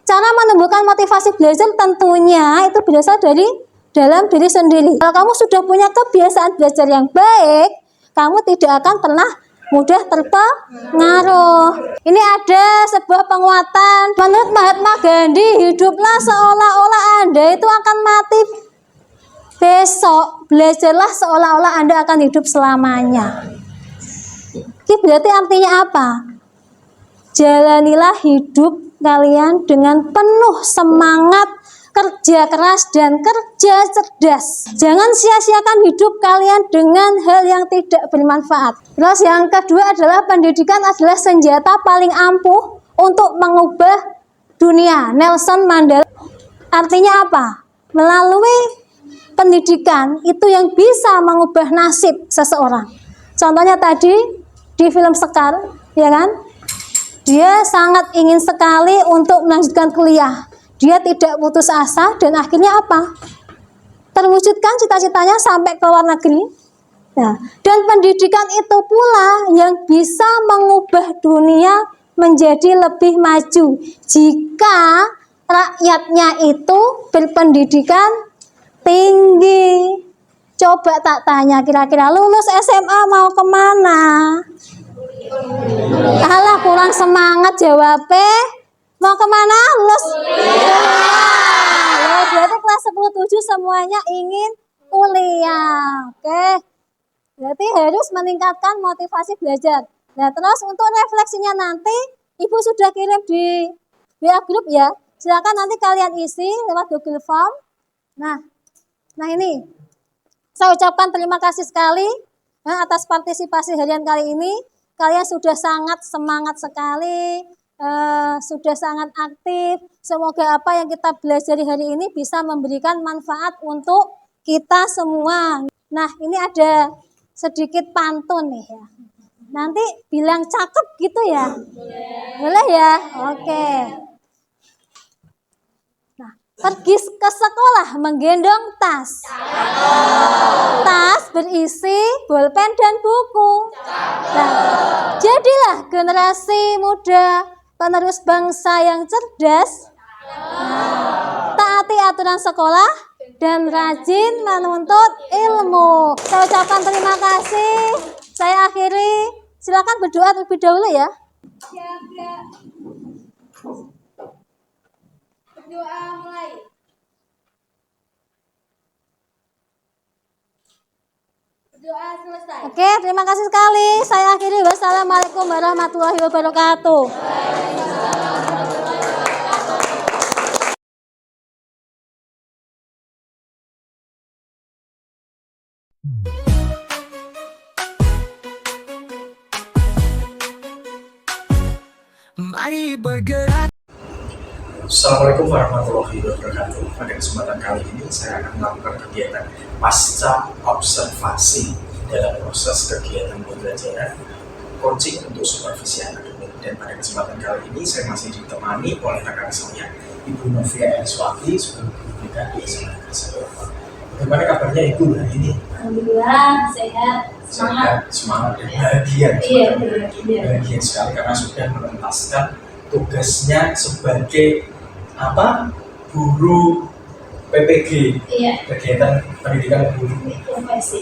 cara menumbuhkan motivasi belajar tentunya itu berasal dari dalam diri sendiri. Kalau kamu sudah punya kebiasaan belajar yang baik, kamu tidak akan pernah mudah terpengaruh. Ini ada sebuah penguatan. Menurut Mahatma Gandhi, hiduplah seolah-olah Anda itu akan mati besok. Belajarlah seolah-olah Anda akan hidup selamanya. Ini berarti artinya apa? Jalanilah hidup kalian dengan penuh semangat, kerja keras dan kerja cerdas. Jangan sia-siakan hidup kalian dengan hal yang tidak bermanfaat. Terus yang kedua adalah pendidikan adalah senjata paling ampuh untuk mengubah dunia. Nelson Mandela. Artinya apa? Melalui pendidikan itu yang bisa mengubah nasib seseorang. Contohnya tadi di film Sekar, ya kan? Dia sangat ingin sekali untuk melanjutkan kuliah. Dia tidak putus asa dan akhirnya apa? Terwujudkan cita-citanya sampai ke luar negeri. Nah, dan pendidikan itu pula yang bisa mengubah dunia menjadi lebih maju jika rakyatnya itu berpendidikan tinggi. Coba tak tanya, kira-kira lulus SMA mau kemana? Alah, kurang semangat jawabnya. Mau kemana? Lulus kuliah. Berarti kelas 10-7 semuanya ingin kuliah. Oke. Berarti harus meningkatkan motivasi belajar. Nah, terus untuk refleksinya nanti Ibu sudah kirim di WA grup ya. Silakan nanti kalian isi lewat Google Form. Nah ini saya ucapkan terima kasih sekali atas partisipasi harian kali ini. Kalian sudah sangat semangat sekali. Sudah sangat aktif. Semoga apa yang kita belajar hari ini bisa memberikan manfaat untuk kita semua. Nah, ini ada sedikit pantun nih ya. Nanti bilang cakep gitu ya. Boleh ya? Oke. Nah, pergi ke sekolah menggendong tas. Tas berisi bolpen dan buku. Nah, jadilah generasi muda penerus bangsa yang cerdas, taati aturan sekolah, dan rajin menuntut ilmu. Saya ucapkan terima kasih. Saya akhiri. Silakan berdoa terlebih dahulu ya. Berdoa mulai. Berdoa selesai. Oke, terima kasih sekali. Saya akhiri. Wassalamualaikum warahmatullahi wabarakatuh. Mari bergerak. Assalamualaikum warahmatullahi wabarakatuh. Pada kesempatan kali ini saya akan melakukan kegiatan pasca observasi dalam proses kegiatan pembelajaran coaching untuk supervisi akademik. Dan pada kesempatan kali ini saya masih ditemani oleh rekan saya, Ibu Novia Eliswati, sebagai guru BK di SMA Negeri 1. Bagaimana kabarnya Ibu hari ini? Alhamdulillah sehat, Semangat dan bahagia. Iya, Bahagia sekali karena sudah menuntaskan tugasnya sebagai guru PPG, kegiatan pendidikan guru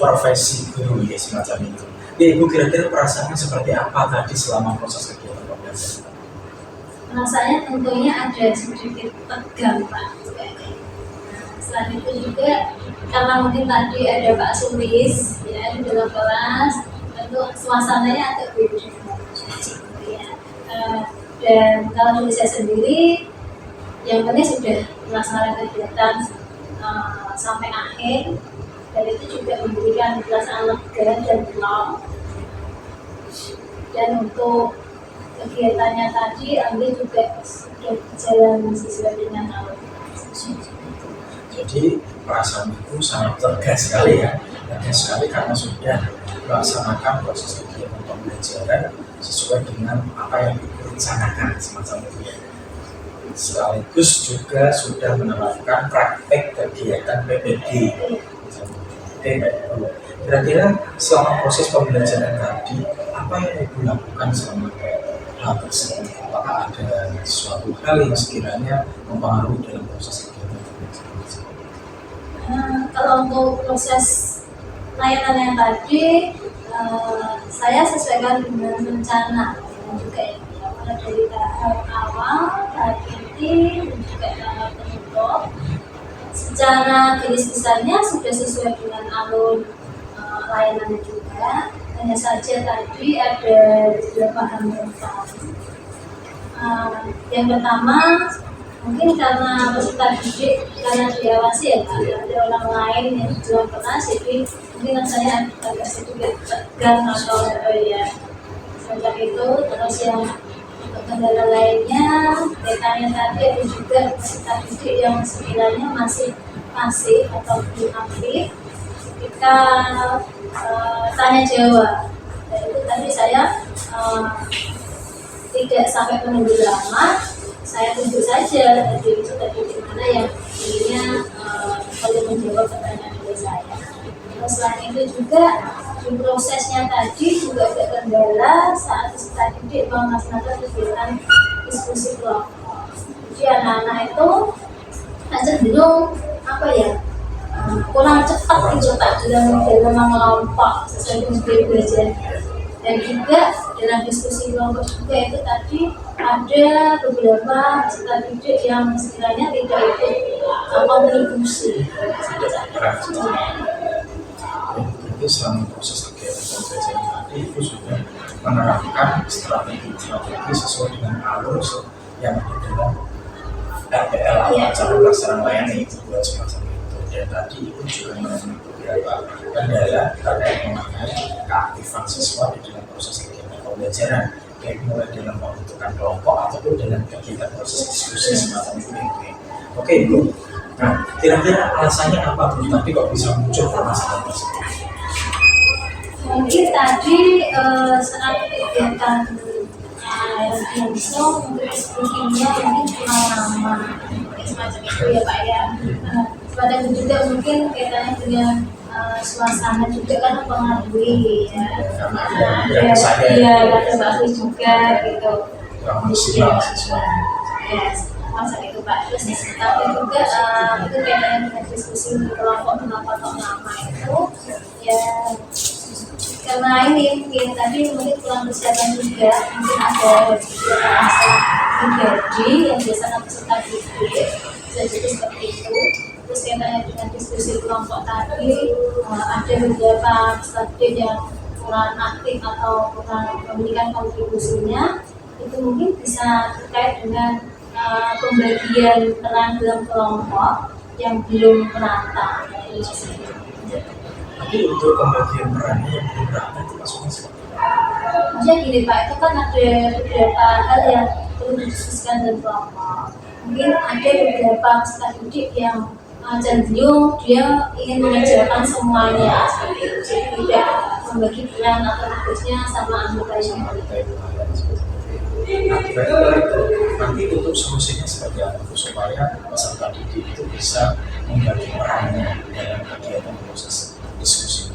profesi guru, ya semacam itu. Ya Ibu, kira-kira perasaannya seperti apa tadi selama proses kegiatan pembelajaran? Rasanya tentunya ada sedikit tegang Pak. Selain itu juga karena mungkin tadi ada Pak Sulis ya di dalam kelas, tentu suasananya agak beda. Ya. Dan kalau dari saya sendiri, yang penting sudah melaksanakan kegiatan sampai akhir, dan itu juga memberikan perasaan lega dan plong. Dan untuk kegiatannya tadi, Andi juga sudah berjalan sesuai dengan alur. Jadi perasaan itu sangat lega sekali ya, lega sekali karena sudah melaksanakan proses kegiatan pembelajaran sesuai dengan apa yang direncanakan semacam itu ya. Sekaligus juga sudah menerapkan praktek kegiatan PPG. Oke, kira-kira selama proses pembelajaran tadi apa yang Ibu lakukan selama hal tersebut? Apakah ada suatu hal yang sekiranya mempengaruhi dalam proses kegiatan pembelajaran tersebut? Kalau untuk proses layanan yang tadi, saya sesuaikan dengan rencana dan juga mulai dari tahap awal, tahap inti, dan juga tahap penutup. Secara garis besarnya sudah sesuai dengan alur layanannya juga. Hanya saja tadi ada beberapa hal yang yang pertama, mungkin karena peserta didik karena diawasi ya, ada orang lain yang di dalam kelas, jadi mungkin rasanya agak sedikit tegang atau ya semacam itu. Terus yang untuk kendala lainnya, kaitannya tadi ada juga peserta didik yang sekiranya masih pasif atau belum aktif ketika tanya jawab. Dan itu tadi saya tidak sampai menunggu lama, saya tunjuk saja tadi itu tadi di mana yang dirinya perlu menjawab pertanyaan dari saya. Terus selain itu juga di prosesnya tadi juga ada kendala saat peserta didik melaksanakan kegiatan diskusi kelompok. Jadi anak-anak itu cenderung kurang cepat gitu Pak dalam mengelompok sesuai dengan belajar. Dan juga dalam diskusi kelompok juga itu tadi ada beberapa peserta didik yang sekiranya tidak ikut kontribusi. Berarti selama proses kegiatan pembelajaran tadi itu sudah menerapkan strategi sesuai dengan alur yang ada dalam RPL atau acara pelaksanaan layanan itu buat semacam itu. Dan tadi itu juga menemukan beberapa kendala terkait mengenai keaktifan siswa di dalam proses kegiatan pembelajaran, baik mulai dalam pembentukan kelompok ataupun dalam kegiatan proses diskusi semacam itu. Oke Ibu, nah kira-kira alasannya apa Bu tadi kok bisa muncul permasalahan tersebut? Mungkin tadi saat kegiatan yang bisa untuk diskusinya mungkin kurang lama, semacam itu ya Pak ya. Pada itu juga mungkin kaitannya dengan suasana juga kan mempengaruhi ya. Ada Mbak juga gitu. Masa itu Pak. Terus tapi juga itu kaitannya dengan diskusi kelompok kenapa lama itu ya. Karena ini mungkin tadi mungkin kurang persiapan juga, mungkin ada beberapa masalah pribadi yang biasanya peserta didik, jadi seperti itu. Terus kaitannya dengan diskusi kelompok tadi, ada beberapa peserta didik yang kurang aktif atau kurang memberikan kontribusinya, itu mungkin bisa terkait dengan pembagian peran dalam kelompok yang belum merata. Tapi untuk pembagian perannya yang belum merata itu maksudnya seperti apa? Maksudnya gini Pak, itu kan ada beberapa hal yang perlu didiskusikan dalam kelompok. mungkin ada beberapa peserta didik yang cenderung dia ingin mengerjakan semuanya seperti itu, jadi tidak membagi peran atau tugasnya sama anggotanya. Nah, kira-kira itu nanti untuk solusinya seperti apa supaya peserta didik itu bisa membagi perannya dalam kegiatan proses diskusi.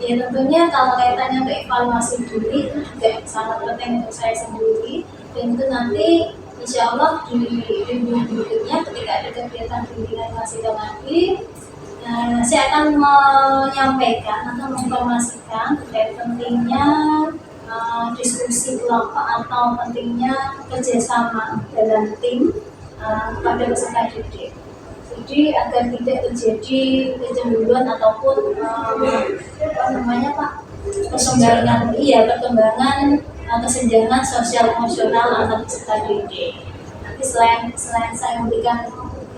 Ya tentunya kalau kaitannya ke evaluasi diri itu juga sangat penting untuk saya sendiri, dan itu nanti insya Allah di minggu berikutnya ketika ada kegiatan bimbingan klasikal lagi, saya akan menyampaikan atau menginformasikan terkait pentingnya diskusi kelompok atau pentingnya kerjasama dalam tim pada peserta didik. Jadi agar tidak terjadi kecemburuan ataupun perkembangan kesenjangan sosial emosional antar peserta didik. Nanti selain saya memberikan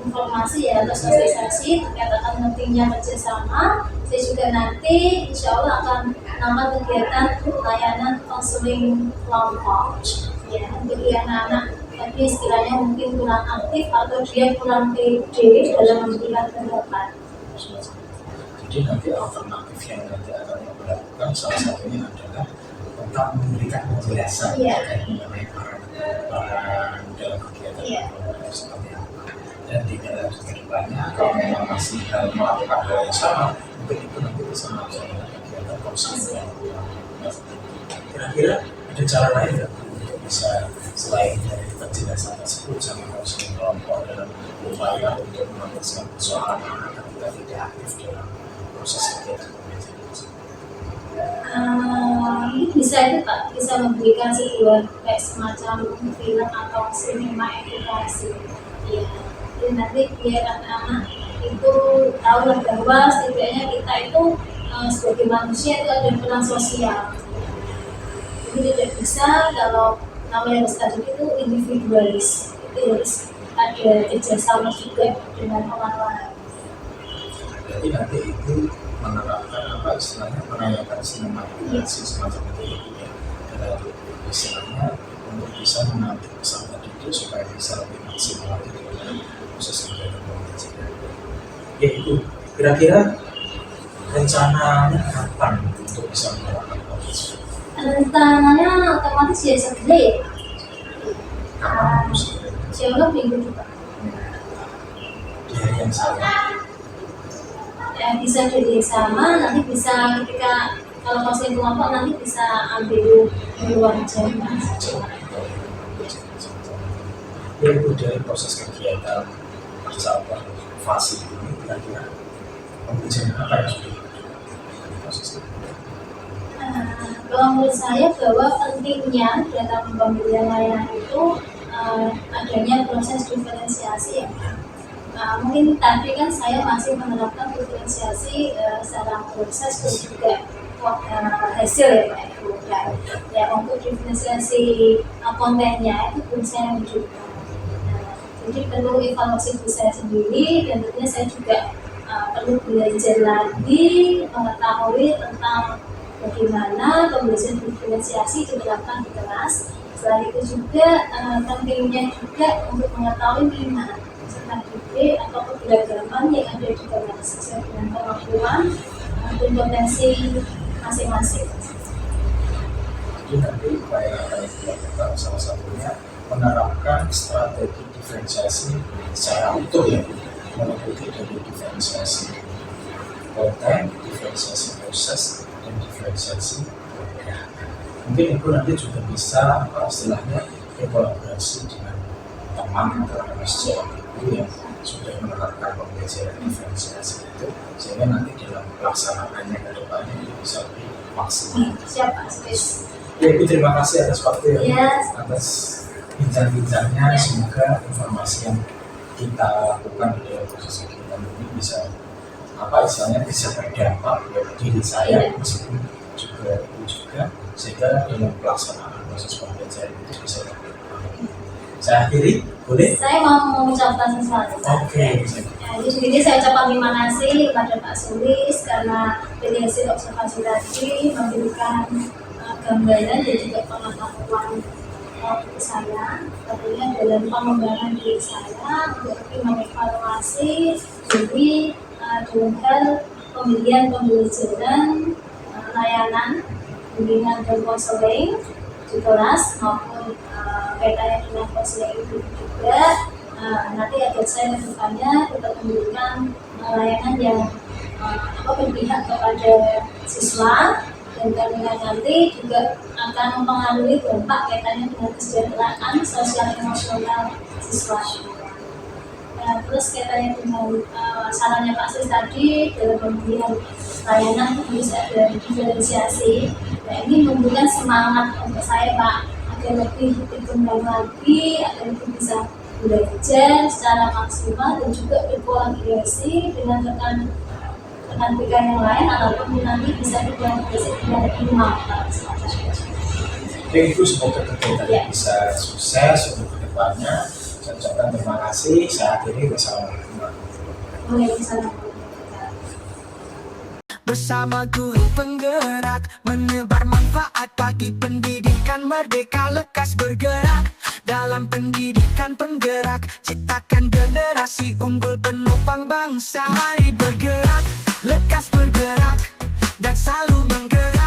informasi atau sosialisasi terkait akan pentingnya kerjasama, saya juga nanti insya Allah akan menambah kegiatan layanan konseling kelompok ya, bagi anak-anak tapi sekiranya mungkin kurang aktif atau dia kurang pede dalam memberikan pendapat. Jadi nanti alternatif yang nanti akan dilakukan salah satunya adalah tentang memberikan penjelasan mengenai peran dalam kegiatan seperti apa, dan tidak lanjut ke depannya kalau memang masih melakukan hal yang sama, mungkin itu nanti bisa melaksanakan kegiatan konseling. Kira-kira ada cara lain nggak untuk bisa selain dari penjelasan tersebut sama konseling kelompok dalam upaya untuk mengatasi persoalan anak ketika tidak aktif dalam proses kegiatan pendidikan? Bisa itu Pak, bisa memberikan sebuah kayak semacam film atau sinema edukasi ya, jadi nanti biar anak-anak itu tahu bahwa setidaknya kita itu sebagai manusia itu ada peran sosial, jadi tidak bisa kalau namanya tadi itu individualis, itu harus ada kerjasama juga dengan orang lain. Jadi nanti itu menerapkan apa istilahnya merayakan sinema edukasi semacam itu ya, dalam istilahnya untuk bisa mengambil peserta didik supaya bisa lebih maksimal di dalam proses kegiatan pendidikan. Ya itu kira-kira rencananya kapan untuk bisa menerapkan proses? Rencananya otomatis ya segera ya. Siapa minggu juga. Di hari yang sama. Ya, bisa jadi sama, nanti bisa ketika kalau konseling kelompok nanti bisa ambil di luar jam. Ya itu dari proses kegiatan bersama fase ini kira-kira pembelajaran apa yang sudah proses ini? Kalau menurut saya bahwa pentingnya dalam pemberian layanan itu adanya proses diferensiasi ya. Mungkin tadi kan saya masih menerapkan diferensiasi secara proses dan juga hasil ya Pak Ibu. Ya untuk diferensiasi kontennya itu belum saya wujudkan. Jadi perlu evaluasi diri saya sendiri dan tentunya saya juga perlu belajar lagi mengetahui tentang bagaimana pembelajaran diferensiasi diterapkan di kelas. Selain itu juga pentingnya juga untuk mengetahui minat peserta didik atau keberagaman yang ada di kelas sesuai dengan kemampuan dan potensi masing-masing. Jadi nanti upaya yang akan dilakukan salah satunya menerapkan strategi diferensiasi secara utuh ya, meliputi dari diferensiasi konten, diferensiasi proses, dan diferensiasi program. Mungkin itu nanti juga bisa istilahnya berkolaborasi dengan teman atau mahasiswa yang sudah menerapkan pembelajaran diferensiasi itu, sehingga nanti dalam pelaksanaannya ke depannya bisa lebih maksimal. Siapa space? Ya, Ibu terima kasih atas waktu Yes. atas bincang-bincangnya. Semoga informasi yang kita lakukan di dalam proses kegiatan ini bisa istilahnya bisa berdampak buat diri saya meskipun juga Ibu juga, sehingga dalam pelaksanaan proses pembelajaran itu bisa lebih. Saya akhiri, boleh? Saya mau mengucapkan sesuatu. Oke. Jadi saya ucapkan terima kasih kepada Pak Sulis karena dari hasil observasi tadi memberikan gambaran dan juga pengetahuan waktu saya, tentunya dalam pengembangan diri saya untuk lebih mengevaluasi diri dalam hal pemberian pembelajaran, layanan, bimbingan dan konseling di kelas maupun kaitannya dengan konseling itu juga. Nanti agar saya kedepannya tetap memberikan layanan yang berpihak kepada siswa, dan dengan nanti juga akan mempengaruhi dampak kaitannya dengan kesejahteraan sosial emosional siswa. Nah, terus kaitannya dengan sarannya Pak Sis tadi dalam pemberian layanan itu bisa ada diferensiasi. Nah, ini memberikan semangat untuk saya Pak agar lebih berkembang lagi, agar lebih bisa belajar secara maksimal dan juga berkolaborasi dengan rekan yang lain ataupun nanti bisa berkolaborasi dengan tim Pak. Oke, Ibu, semoga kegiatan bisa sukses untuk kedepannya. Saya ucapkan terima kasih. Saya akhiri. Wassalamualaikum warahmatullahi wabarakatuh. Bersama guru penggerak, menebar manfaat bagi pendidikan merdeka, lekas bergerak dalam pendidikan penggerak, ciptakan generasi unggul penopang bangsa. Mari bergerak, lekas bergerak, dan selalu menggerak.